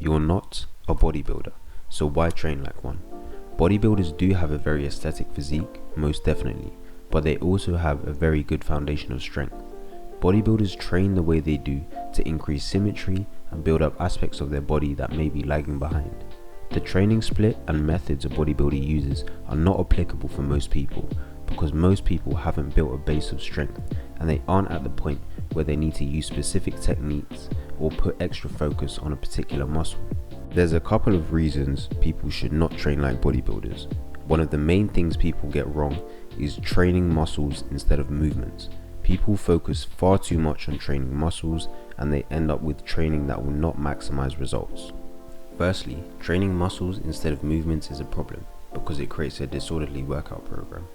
You're not a bodybuilder, so why train like one? Bodybuilders do have a very aesthetic physique, most definitely, but they also have a very good foundation of strength. Bodybuilders train the way they do to increase symmetry and build up aspects of their body that may be lagging behind. The training split and methods a bodybuilder uses are not applicable for most people because most people haven't built a base of strength and they aren't at the point where they need to use specific techniques or put extra focus on a particular muscle. There's a couple of reasons people should not train like bodybuilders. One of the main things people get wrong is training muscles instead of movements. People focus far too much on training muscles and they end up with training that will not maximize results. Firstly, training muscles instead of movements is a problem because it creates a disorderly workout program.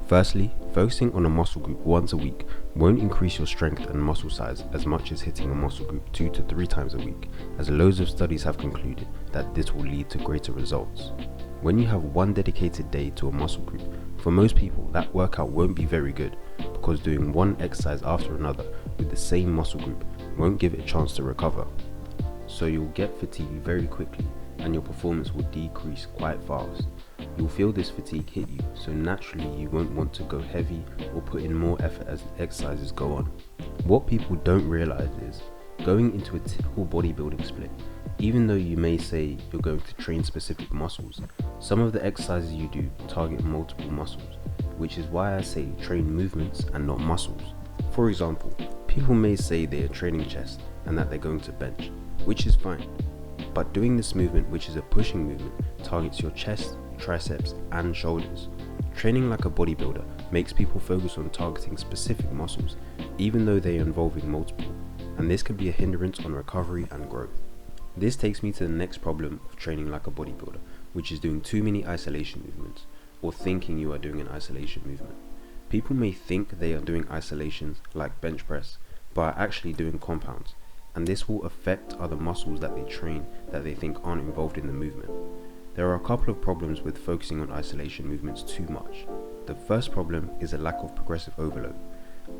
Firstly, focusing on a muscle group once a week won't increase your strength and muscle size as much as hitting a muscle group 2 to 3 times a week, as loads of studies have concluded that this will lead to greater results. When you have one dedicated day to a muscle group, for most people that workout won't be very good because doing one exercise after another with the same muscle group won't give it a chance to recover. So you'll get fatigue very quickly and your performance will decrease quite fast. You'll feel this fatigue hit you, so naturally you won't want to go heavy or put in more effort as the exercises go on. What people don't realize is, going into a typical bodybuilding split, even though you may say you're going to train specific muscles, some of the exercises you do target multiple muscles, which is why I say train movements and not muscles. For example, people may say they are training chest and that they're going to bench, which is fine. But doing this movement, which is a pushing movement, targets your chest, triceps and shoulders. Training like a bodybuilder makes people focus on targeting specific muscles, even though they are involving multiple, and this can be a hindrance on recovery and growth. This takes me to the next problem of training like a bodybuilder, which is doing too many isolation movements, or thinking you are doing an isolation movement. People may think they are doing isolations like bench press, but are actually doing compounds, and this will affect other muscles that they train that they think aren't involved in the movement. There are a couple of problems with focusing on isolation movements too much. The first problem is a lack of progressive overload.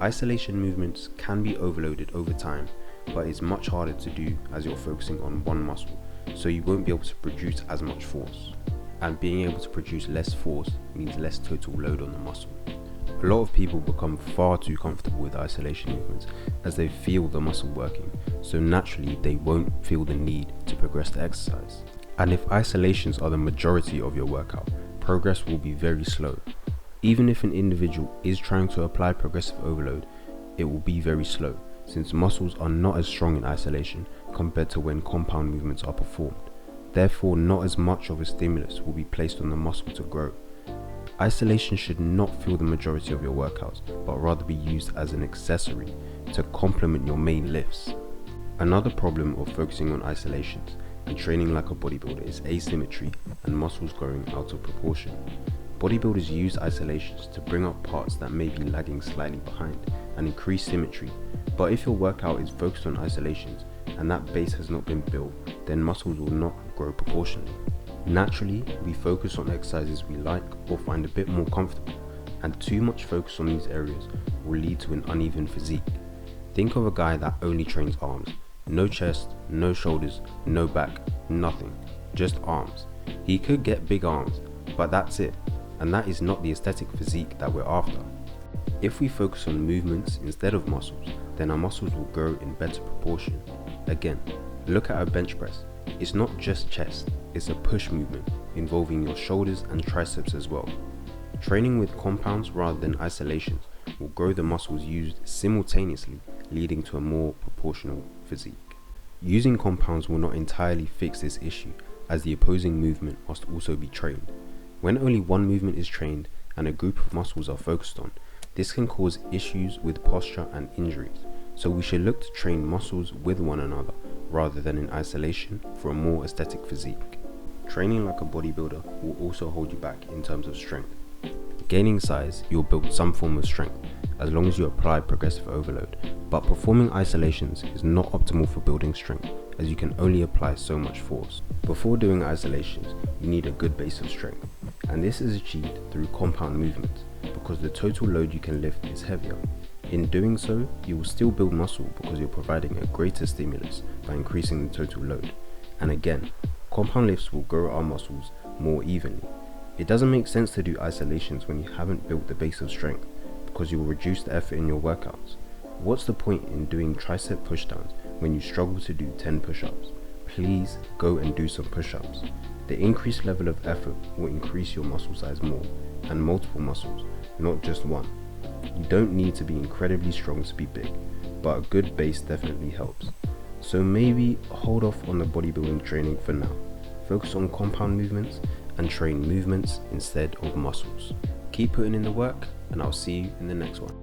Isolation movements can be overloaded over time, but it's much harder to do as you're focusing on one muscle, so you won't be able to produce as much force. And being able to produce less force means less total load on the muscle. A lot of people become far too comfortable with isolation movements as they feel the muscle working, so naturally they won't feel the need to progress the exercise. And if isolations are the majority of your workout, progress will be very slow. Even if an individual is trying to apply progressive overload, it will be very slow, since muscles are not as strong in isolation compared to when compound movements are performed. Therefore, not as much of a stimulus will be placed on the muscle to grow. Isolation should not fill the majority of your workouts, but rather be used as an accessory to complement your main lifts. Another problem of focusing on isolations and training like a bodybuilder is asymmetry and muscles growing out of proportion. Bodybuilders use isolations to bring up parts that may be lagging slightly behind and increase symmetry, but if your workout is focused on isolations and that base has not been built, then muscles will not grow proportionally. Naturally, we focus on exercises we like or find a bit more comfortable, and too much focus on these areas will lead to an uneven physique. Think of a guy that only trains arms. No chest, no shoulders, no back, nothing, just arms. He could get big arms, but that's it, and that is not the aesthetic physique that we're after. If we focus on movements instead of muscles, then our muscles will grow in better proportion. Again, look at a bench press. It's not just chest, it's a push movement involving your shoulders and triceps as well. Training with compounds rather than isolations will grow the muscles used simultaneously, leading to a more proportional physique. Using compounds will not entirely fix this issue, as the opposing movement must also be trained. When only one movement is trained and a group of muscles are focused on, this can cause issues with posture and injuries, so we should look to train muscles with one another rather than in isolation for a more aesthetic physique. Training like a bodybuilder will also hold you back in terms of strength. Gaining size, you'll build some form of strength as long as you apply progressive overload, but performing isolations is not optimal for building strength as you can only apply so much force. Before doing isolations, you need a good base of strength, and this is achieved through compound movements because the total load you can lift is heavier. In doing so, you will still build muscle because you're providing a greater stimulus by increasing the total load. And again, compound lifts will grow our muscles more evenly. It doesn't make sense to do isolations when you haven't built the base of strength, because you will reduce the effort in your workouts. What's the point in doing tricep pushdowns when you struggle to do 10 push-ups? Please go and do some push-ups. The increased level of effort will increase your muscle size more, and multiple muscles, not just one. You don't need to be incredibly strong to be big, but a good base definitely helps. So maybe hold off on the bodybuilding training for now. Focus on compound movements and train movements instead of muscles. Keep putting in the work, and I'll see you in the next one.